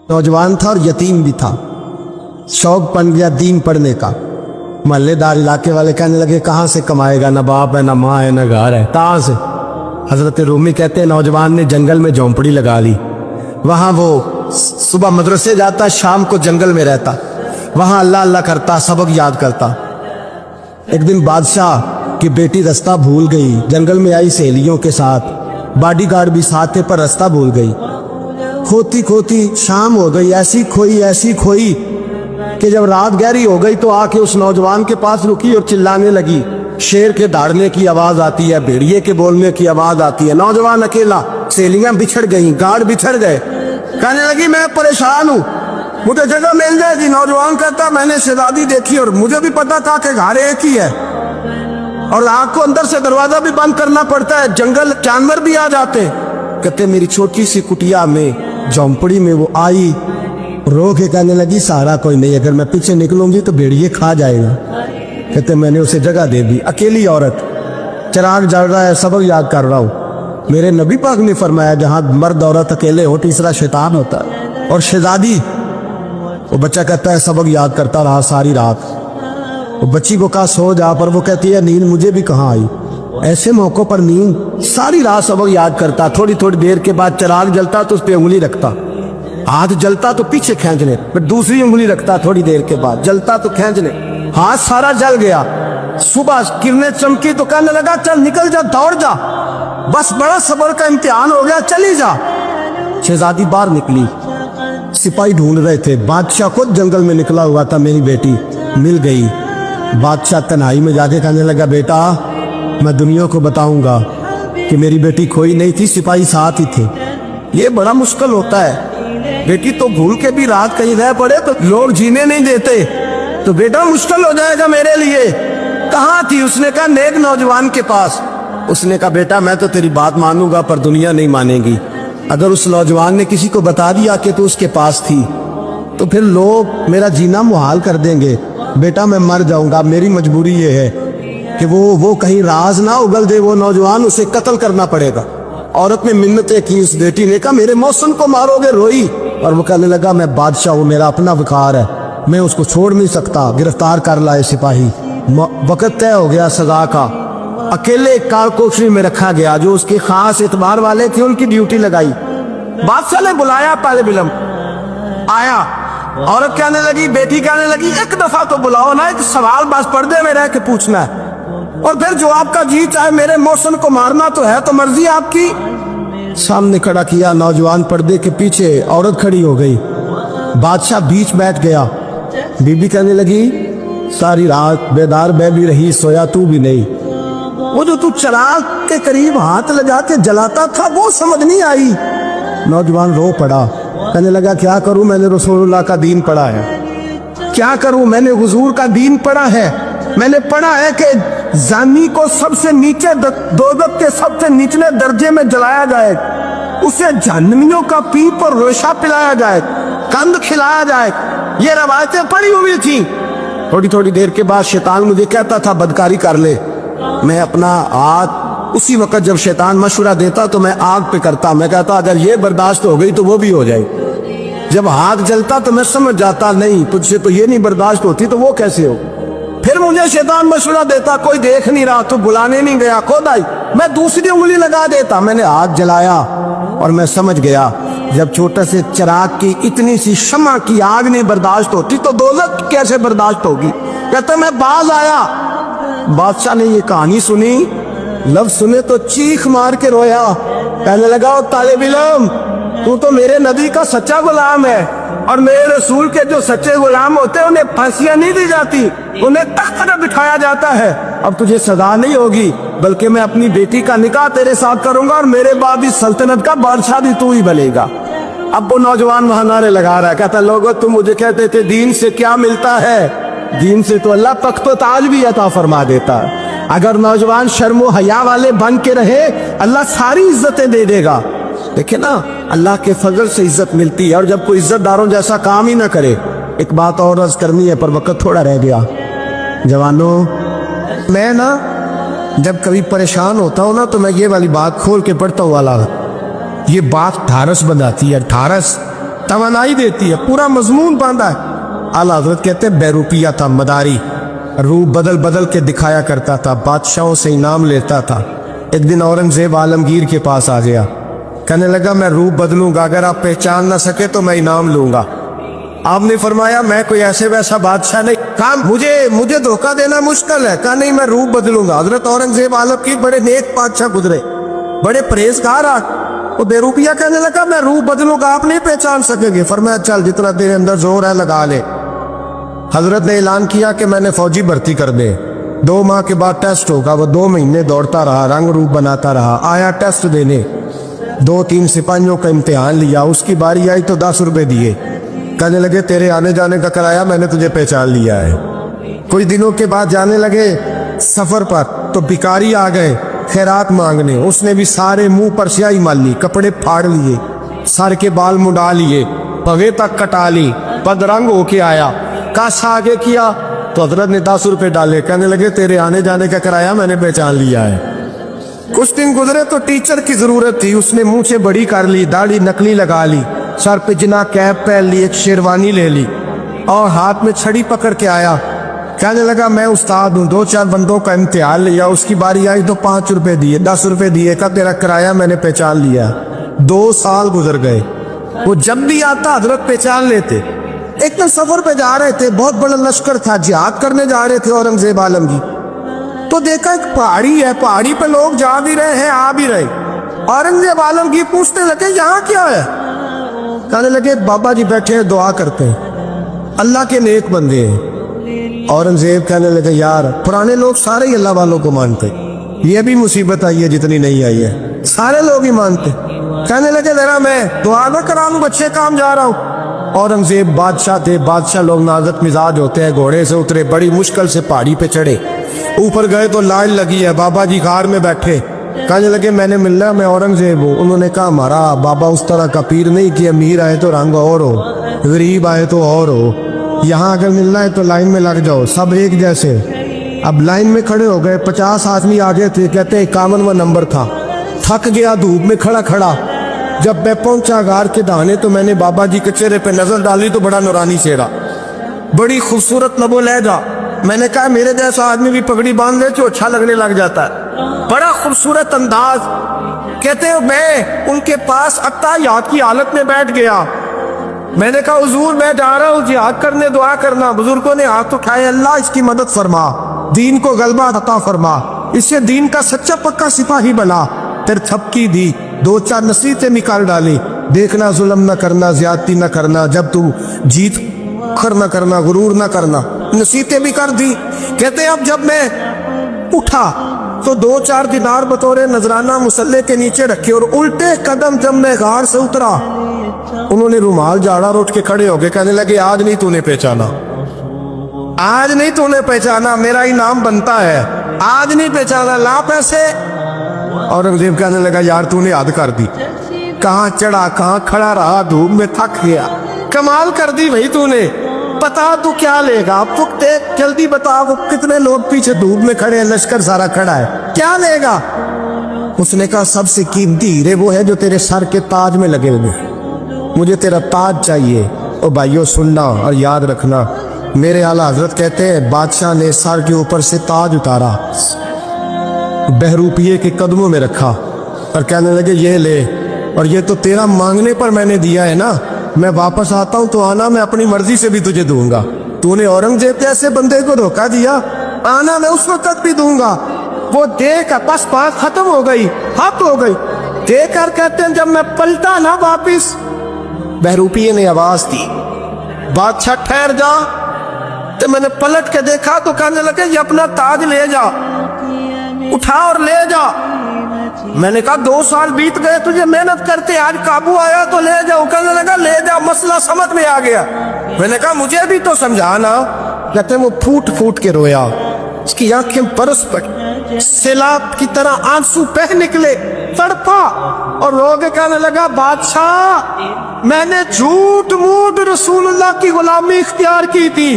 नौजवान था और यतीम भी था। शौक बन गया दीन पढ़ने का। महल्लेदार इलाके वाले कहने लगे कहाँ से कमाएगा, ना बाप है, ना माँ है, ना घर है, कहाँ से। हजरत रूमी कहते हैं नौजवान ने जंगल में झोंपड़ी लगा ली। वहाँ वो सुबह मदरसे जाता, शाम को जंगल में रहता, वहाँ अल्लाह अल्लाह करता, सबक याद करता। एक दिन बादशाह की बेटी रास्ता भूल गई, जंगल में आई सहेलियों के साथ, बॉडीगार्ड भी साथ थे पर रास्ता भूल गई। खोती खोती शाम हो गई, ऐसी खोई कि जब रात गहरी हो गई तो आके उस नौजवान के पास रुकी और चिल्लाने लगी। शेर के दहाड़ने की आवाज आती है, भेड़िए के बोलने की आवाज आती है। नौजवान अकेला, सहेलियां बिछड़ गई, गार्ड बिछड़ गए। कहने लगी मैं परेशान हूँ, मुझे जगह मिल जाएगी। नौजवान कहता मैंने शहजादी देखी और मुझे भी पता था कि घर एक ही है और आग को अंदर से दरवाजा भी बंद करना पड़ता है, जंगल जानवर भी आ जाते। कहते मेरी छोटी सी कुटिया में झोंपड़ी में वो आई, रो के कहने लगी सहारा कोई नहीं, अगर मैं पीछे निकलूंगी तो भेड़िए खा जाएगा। कहते मैंने उसे जगह दे दी। अकेली औरत, चिराग जल रहा है, सबक याद कर रहा हूँ। मेरे नबी पाक ने फरमाया जहाँ मर्द औरत अकेले हो तीसरा शैतान होता है। और शहजादी, वो बच्चा कहता है सबक याद करता रहा सारी रात। वो बच्ची को कहा सो जा, पर वो कहती है नींद मुझे भी कहाँ आई। ऐसे मौकों पर नींद, सारी रात सबक याद करता। थोड़ी थोड़ी देर के बाद चिराग जलता तो उस पर उंगली रखता, हाथ जलता तो पीछे खींचने, फिर दूसरी उंगली रखता, थोड़ी देर के बाद जलता तो खींचने, हाथ सारा जल गया। सुबह किरणें चमकी तो कहने लगा चल निकल जा, दौड़ जा, बस बड़ा सब्र का इम्तिहान हो गया, चली जा। शहजादी बाहर निकली, सिपाही ढूंढ रहे थे। बादशाह खुद जंगल में निकला हुआ था, मेरी बेटी मिल गई। बादशाह तन्हाई में जाके कहने लगा बेटा मैं दुनिया को बताऊंगा कि मेरी बेटी खोई नहीं थी, सिपाही साथ ही थे। ये बड़ा मुश्किल होता है, बेटी तो भूल के भी रात कहीं रह पड़े तो लोग जीने नहीं देते, तो बेटा मुश्किल हो जाएगा मेरे लिए। कहाँ थी? उसने कहा नेक नौजवान के पास। उसने कहा बेटा मैं तो तेरी बात मानूंगा पर दुनिया नहीं मानेगी। अगर उस नौजवान ने किसी को बता दिया कि तू उसके पास थी तो फिर लोग मेरा जीना मुहाल कर देंगे। बेटा मैं मर जाऊंगा, मेरी मजबूरी ये है कि वो कहीं राज ना उगल दे वो नौजवान, उसे कत्ल करना पड़ेगा। औरत ने मिन्नतें की, उस बेटी ने कहा मेरे मौसम को मारोगे, रोई। और वो कहने लगा मैं बादशाह हूँ, मेरा अपना विकार है, मैं उसको छोड़ नहीं सकता। गिरफ्तार कर लाए सिपाही। वक्त तय हो गया सजा का। अकेले कार कोठरी में रखा गया, जो उसके खास एतबार वाले थे उनकी ड्यूटी लगाई। बादशाह ने बुलाया, तालिब इल्म आया। औरत कहने लगी, बेटी कहने लगी एक दफा तो बुलाओ ना, एक सवाल बस पर्दे में रह के पूछना है और फिर जो आपका जी चाहे। मेरे मौसम को मारना तो है, तो मर्जी आपकी। सामने खड़ा किया, नौजवान पर्दे के पीछे, औरत खड़ी हो गई। बादशाह बीच बैठ गया। बीबी कहने लगी सारी रात बेदार मैं भी रही, सोया तू भी नहीं। वो जो तू चिराग के करीब हाथ लगा के जलाता था वो समझ नहीं आई। नौजवान रो पड़ा, कहने लगा क्या करूं, मैंने रसूलुल्लाह का दीन पढ़ा है, क्या करूं, मैंने हुजूर का दीन पढ़ा है। मैंने पढ़ा है कि जानी को सबसे नीचे दोज़ख के सबसे निचले दर्जे में जलाया जाए, उसे जहन्नमियों का पीप और रेशा पिलाया जाए, कंद खिलाया जाए। ये रवायतें पड़ी हुई थी। थोड़ी थोड़ी देर के बाद शैतान मुझे कहता था बदकारी कर ले। मैं अपना हाथ उसी वक्त जब शैतान मशवरा देता तो मैं आग पे करता। मैं कहता अगर ये बर्दाश्त हो गई तो वो भी हो जाए। जब हाथ जलता तो मैं समझ जाता नहीं तुझसे तो ये नहीं बर्दाश्त होती तो वो कैसे हो। फिर मुझे शैतान मशवरा देता कोई देख नहीं रहा तो बुलाने नहीं गया, खुद आई, मैं दूसरी उंगली लगा देता। मैंने हाथ जलाया और मैं समझ गया जब छोटे से चिराग की इतनी सी शमा की आग नहीं बर्दाश्त होती तो दोज़ख कैसे बर्दाश्त होगी। कहते मैं बाज आया। बादशाह ने ये कहानी सुनी, लफ्ज सुने तो चीख मार के रोया। कहने लगा तालिब इल्म तू तो मेरे नबी का सच्चा गुलाम है और मेरे रसूल के जो सच्चे गुलाम होते हैं उन्हें फांसियां नहीं दी जाती, उन्हें तख्त पर बिठाया जाता है। अब तुझे सजा नहीं होगी बल्कि मैं अपनी बेटी का निकाह तेरे साथ करूंगा और मेरे बाद इस सल्तनत का बादशाह भी तू ही बनेगा। अब वो नौजवान वहां नारे लगा रहा है, कहता लोगों तुम मुझे कहते थे दीन से क्या मिलता है, दीन से तो अल्लाह तख्त व ताज भी अता फरमा देता है। अगर नौजवान शर्म हया वाले बन के रहे अल्लाह सारी इज्जतें दे देगा। देखे ना अल्लाह के फजल से इज्जत मिलती है और जब कोई इज्जतदारों जैसा काम ही ना करे। एक बात और अर्ज करनी है पर वक्त थोड़ा रह गया। जवानों मैं ना जब कभी परेशान होता हूँ ना तो मैं ये वाली बात खोल के पढ़ता हूँ वाला, ये बात ढारस बनाती है। ढारस तवानाई देती है, पूरा मजमून बांधा है। आला हजरत कहते हैं बहरूपिया था, मदारी, रूप बदल बदल के दिखाया करता था, बादशाहों से इनाम लेता था। एक दिन औरंगजेब आलमगीर के पास आ गया, कहने लगा मैं रूप बदलूंगा, अगर आप पहचान ना सके तो मैं इनाम लूंगा। आपने फरमाया मैं कोई ऐसे वैसा बादशाह नहीं, कहा मुझे धोखा देना मुश्किल है, कहा नहीं मैं रूप बदलूंगा। हजरत औरंगजेब आलमगीर बड़े नेक बादशाह गुजरे, बड़े परहेजगार। वो बेरूपिया कहने लगा मैं रूप बदलूंगा, आप नहीं पहचान सकेंगे। फरमाया चल जितना तेरे अंदर जोर है लगा ले। हजरत ने ऐलान किया कि मैंने फौजी भर्ती कर दे, 2 माह के बाद टेस्ट होगा। वो 2 महीने दौड़ता रहा, रंग रूप बनाता रहा, आया टेस्ट देने, 2-3 सिपाहियों का इम्तिहान लिया, उसकी बारी आई तो 10 रुपए दिए, कहने लगे तेरे आने जाने का कराया मैंने तुझे पहचान लिया है। कुछ दिनों के बाद जाने लगे सफर पर, तो भिखारी आ गए खैरात मांगने, उसने भी सारे मुंह पर स्याही मार ली, कपड़े फाड़ लिए, सर के बाल मुंडा लिए, भवे तक कटा ली, बदरंग होके आया। कासा आगे किया तो हजरत ने 10 रुपए डाले, कहने लगे तेरे आने जाने का कराया मैंने पहचान लिया है। कुछ दिन गुजरे तो टीचर की जरूरत थी, उसने मुंह से बड़ी कर ली, दाढ़ी नकली लगा ली, सर पे जना कैप पहन ली, एक शेरवानी ले ली और हाथ में छड़ी पकड़ के आया। कहने लगा मैं उस्ताद हूँ, 2-4 बंदों का इम्तिहान लिया, उसकी बारी आई तो 5 रुपए दिए, 10 रुपए दिए, का तेरा किराया मैंने पहचान लिया। 2 साल गुजर गए, वो जब भी आता हजरत पहचान लेते। एक दिन सफर पे जा रहे थे, बहुत बड़ा लश्कर था, जिहाद करने जा रहे थे औरंगजेब आलमगीर। तो देखा एक पहाड़ी है, पहाड़ी पे लोग जा भी रहे हैं आ भी रहे। औरंगजेब आलमगीर पूछने लगे यहाँ क्या है? कहने लगे बाबा जी बैठे हैं दुआ करते हैं, अल्लाह के नेक बंदे हैं। औरंगजेब कहने लगे यार पुराने लोग सारे ही अल्लाह वालों को मानते, ये भी मुसीबत आई है जितनी नहीं आई है, सारे लोग ही मानते। कहने लगे जरा मैं दुआ ना करा लूं, अच्छे काम जा रहा हूँ। औरंगजेब बादशाह थे, बादशाह लोग नाजुक मिजाज होते हैं, घोड़े से उतरे, बड़ी मुश्किल से पहाड़ी पे चढ़े, ऊपर गए तो लाइन लगी है, बाबा जी कार में बैठे। कहने लगे मैंने मिलना, मैं औरंगजेब हूँ। उन्होंने कहा हमारा बाबा उस तरह का पीर नहीं कि अमीर आए तो रंग और हो, गरीब आए तो और हो, यहाँ अगर मिलना है तो लाइन में लग जाओ, सब एक जैसे। अब लाइन में खड़े हो गए, 50 आदमी आगे थे, कहते 51वां नंबर था। थक गया धूप में खड़ा खड़ा, जब मैं पहुंचा गार के दाने तो मैंने बाबा जी के चेहरे पे नजर डाली तो बड़ा नूरानी चेहरा, बड़ी खूबसूरत लबो लहजा। मैंने कहा मेरे जैसा आदमी भी पगड़ी बांध ले तो अच्छा लगने लग जाता है, बड़ा खूबसूरत अंदाज। कहते हो मैं उनके पास अत्ताहियात की हालत में बैठ गया। मैंने कहा हुजूर मैं जा रहा हूँ जिहाद करने, दुआ करना। बुजुर्गों ने हाथ उठाए, अल्लाह इसकी मदद फरमा, दीन को गलबा अता फरमा, इससे दीन का सच्चा पक्का सिपाही बना। फिर थपकी दी, 2-4 नसीहतें निकाल डाली, देखना जुल्म न करना, ज्यादती न करना, जब तुम जीत खर न करना, गुरूर न करना, नसीहतें भी कर दी। कहते अब जब मैं उठा तो 2-4 दिनार बतौरे नजराना मुसल्ले के नीचे रखे और उल्टे कदम जब मैं गार से उतरा, उन्होंने रुमाल झाड़ा और उठ के खड़े हो गए। कहने लगे आज नहीं तूने पहचाना, आज नहीं तूने पहचाना, मेरा इनाम बनता है, आज नहीं पहचाना, ला पैसे। औरंगजेब कहने लगा यार तूने हद कर दी, कहाँ चढ़ा कहाँ खड़ा रहा, धूप में थक गया, कमाल कर दी भाई तूने। बता तू क्या लेगा, अब तू देख जल्दी बता, वो कितने लोग पीछे धूप में खड़े हैं, लश्कर सारा खड़ा है, क्या लेगा? उसने कहा सबसे कीमती हीरे वो है जो तेरे सर के ताज में लगे हुए, मुझे तेरा ताज चाहिए। ओ भाइयों सुनना और याद रखना, मेरे आला हजरत कहते हैं बादशाह ने सर के ऊपर से ताज उतारा, बहरूपिये के कदमों में रखा और कहने लगे ये ले, और ये तो तेरा मांगने पर मैंने दिया है ना, मैं वापस आता हूं तो आना, मैं अपनी मर्जी से भी तुझे दूंगा। तूने औरंगजेब जैसे बंदे को धोखा दिया, आना मैं उस वक्त भी दूंगा। वो देकर बस बात खत्म हो गई, हक हो गई। देकर कहते हैं जब मैं पलटा ना वापिस, बहरूपिये ने आवाज दी बादशाह ठहर जा। तो मैंने पलट के देखा तो कहने लगे ये अपना ताज ले जा, उठा और ले जा। मैंने कहा 2 साल बीत गए तुझे मेहनत करते, आज काबू आया तो ले जाओ। कहने लगा ले जा, मसला समझ में आ गया। मैंने कहा मुझे भी तो समझाना। कहते वो फूट फूट के रोया, उसकी आंखें बरस पड़ी, सैलाब की तरह आंसू बह निकले, तड़पा और रो के कहने लगा बादशाह मैंने झूठ मूठ रसूलुल्लाह की गुलामी इख्तियार की थी,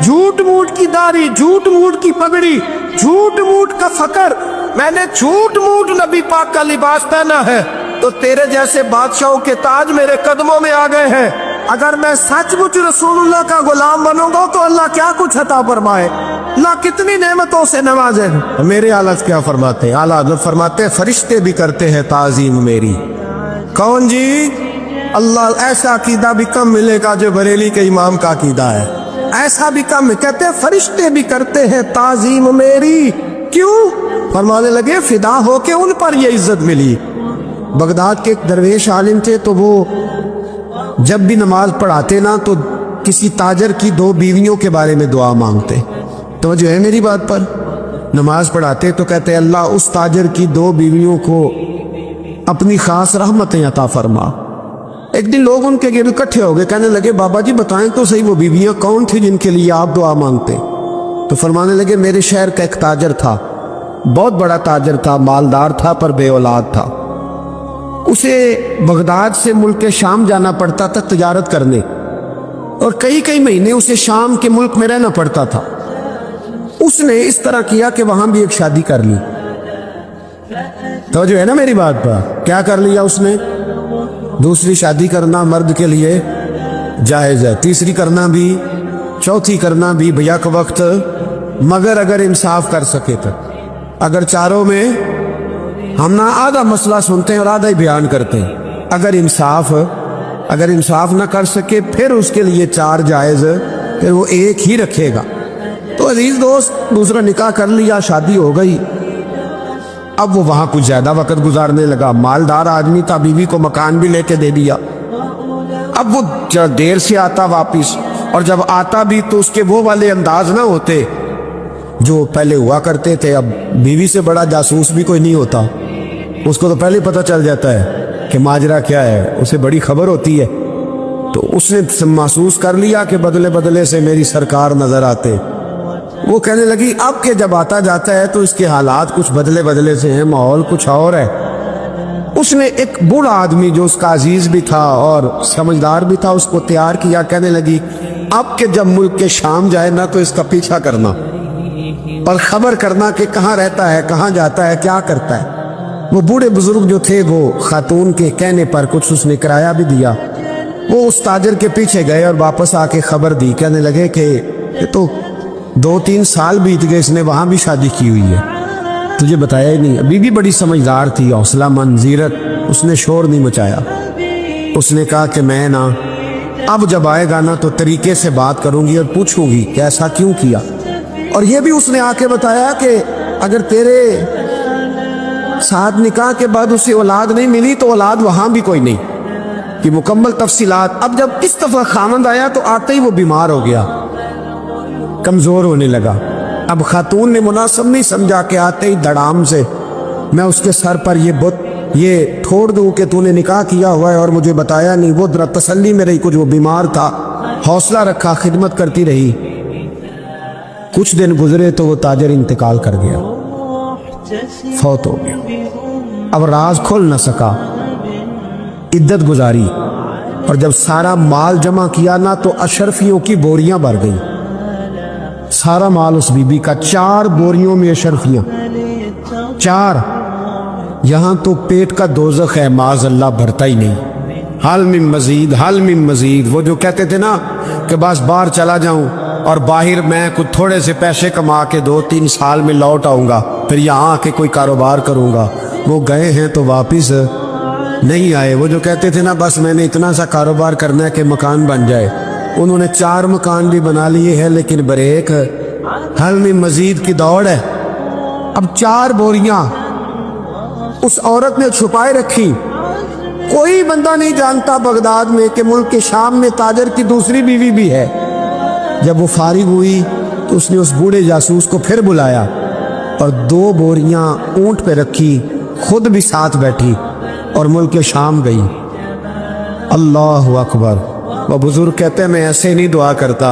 झूठ मूठ की दाढ़ी, झूठ मूठ की पगड़ी, झूठ मूठ का फकर, मैंने झूठ मूठ नबी पाक का लिबास पहना है, तो तेरे जैसे बादशाहों के ताज मेरे कदमों में आ गए हैं। अगर मैं सचमुच रसूलुल्लाह का गुलाम बनूंगा तो अल्लाह क्या कुछ अता फरमाए, अल्लाह कितनी नेमतों से नवाजे। मेरे आला क्या फरमाते हैं, आला हज़रत फरमाते हैं फरिश्ते भी करते हैं ताज़ीम मेरी। कौन जी? अल्लाह। ऐसा अकीदा भी कम मिलेगा जो बरेली के इमाम का अकीदा है, ऐसा भी कम। कहते हैं फरिश्ते भी करते हैं ताज़ीम मेरी। क्यों? फरमाने लगे फिदा हो के उन पर ये इज्जत मिली। बगदाद के एक दरवेश आलिम थे, तो वो जब भी नमाज पढ़ाते ना तो किसी ताजर की 2 बीवियों के बारे में दुआ मांगते। तो जो है मेरी बात पर, नमाज पढ़ाते तो कहते अल्लाह उस ताजर की 2 बीवियों को अपनी खास रहमतें अता फरमा। एक दिन लोग उनके गिर्द इकट्ठे हो गए, कहने लगे बाबा जी बताएं तो सही वो बीवियां कौन थी जिनके लिए आप दुआ मांगते। तो फरमाने लगे मेरे शहर का एक ताजर था, बहुत बड़ा ताजर था, मालदार था पर बे औलाद था। उसे बगदाद से मुल्क शाम जाना पड़ता था तिजारत करने, और कई कई महीने उसे शाम के मुल्क में रहना पड़ता था। उसने इस तरह किया कि वहां भी एक शादी कर ली। तो जो है ना मेरी बात पर, क्या कर लिया उसने? दूसरी शादी करना मर्द के लिए जायज़ है, तीसरी करना भी, चौथी करना भी भैया के वक्त, मगर अगर इंसाफ कर सके तो। अगर चारों में हम ना आधा मसला सुनते हैं और आधा ही बयान करते हैं, अगर इंसाफ ना कर सके फिर उसके लिए 4 जायज़, फिर वो एक ही रखेगा। तो अजीज दोस्त, दूसरा निकाह कर लिया, शादी हो गई। अब वो वहां कुछ ज्यादा वक्त गुजारने लगा, मालदार आदमी था, बीवी को मकान भी लेके दे दिया। अब वो जब देर से आता वापिस, और जब आता भी तो उसके वो वाले अंदाज ना होते जो पहले हुआ करते थे। अब बीवी से बड़ा जासूस भी कोई नहीं होता, उसको तो पहले पता चल जाता है कि माजरा क्या है, उसे बड़ी खबर होती है। तो उसने महसूस कर लिया कि बदले बदले से मेरी सरकार नजर आते। वो कहने लगी अब के जब आता जाता है तो इसके हालात कुछ बदले बदले से हैं, माहौल कुछ और है। उसने एक बूढ़ा आदमी जो उसका अजीज भी था और समझदार भी था, उसको तैयार किया। कहने लगी अब के जब मुल्क के शाम जाए ना तो इसका पीछा करना और खबर करना कि कहाँ रहता है, कहाँ जाता है, क्या करता है। वो बूढ़े बुजुर्ग जो थे वो खातून के कहने पर कुछ उसने किराया भी दिया। वो उस ताजर के पीछे गए और वापस आके खबर दी। कहने लगे कि ये तो 2-3 साल बीत गए, इसने वहां भी शादी की हुई है, तुझे बताया ही नहीं। बीवी बड़ी समझदार थी, हौसला मंद, जीरत, उसने शोर नहीं मचाया। उसने कहा कि मैं ना अब जब आएगा ना तो तरीके से बात करूंगी और पूछूंगी कि ऐसा क्यों किया। और ये भी उसने आके बताया कि अगर तेरे साथ निकाह के बाद उसे औलाद नहीं मिली तो औलाद वहां भी कोई नहीं, कि मुकम्मल तफसीलात। अब जब इस दफा खामंद आया तो आते ही वो बीमार हो गया, कमजोर होने लगा। अब खातून ने मुनासिब नहीं समझा कि आते ही धड़ाम से मैं उसके सर पर ये ठोड़ दूं कि तूने निकाह किया हुआ है और मुझे बताया नहीं। वो जरा तसल्ली में रही, कुछ वो बीमार था, हौसला रखा, खिदमत करती रही। कुछ दिन गुजरे तो वो ताजर इंतकाल कर गया, फौत हो गया। अब राज खोल न सका, इद्दत गुजारी, और जब सारा माल जमा किया ना तो अशरफियों की बोरियां भर गई। सारा माल उस बीबी का, 4 बोरियों में अशरफियां, 4। यहां तो पेट का दोज़ख है, माज़अल्लाह भरता ही नहीं। हाल में मजीद, हाल में मजीद। वो जो कहते थे ना कि बस बाहर चला जाऊं और बाहर मैं कुछ थोड़े से पैसे कमा के 2-3 साल में लौट आऊंगा, फिर यहाँ आके कोई कारोबार करूंगा, वो गए हैं तो वापिस नहीं आए। वो जो कहते थे ना बस मैंने इतना सा कारोबार करना है कि मकान बन जाए, उन्होंने 4 मकान भी बना लिए हैं, लेकिन ब्रेक, हल में मजीद की दौड़ है। अब 4 बोरियां उस औरत ने छुपाए रखी। कोई बंदा नहीं जानता बगदाद में कि मुल्क के शाम में ताजर की दूसरी बीवी भी है। जब वो फारिग हुई तो उसने उस बूढ़े जासूस को फिर बुलाया और 2 बोरियां ऊंट पे रखी, खुद भी साथ बैठी और मुल्क के शाम गई। अल्लाह अकबर। वो बुजुर्ग कहते हैं मैं ऐसे नहीं दुआ करता।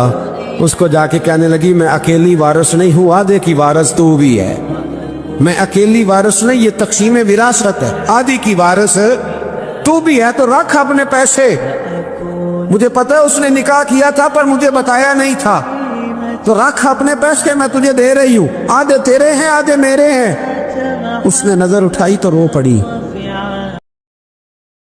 उसको जाके कहने लगी मैं अकेली वारिस नहीं हूँ, आधे की वारिस तू भी है। मैं अकेली वारिस नहीं, ये तकसीम विरासत है, आधी की वारिस तू भी है। तो रख अपने पैसे, मुझे पता है उसने निकाह किया था पर मुझे बताया नहीं था, तो रख अपने पैसे, मैं तुझे दे रही हूँ, आधे तेरे हैं आधे मेरे हैं। उसने नजर उठाई तो रो पड़ी।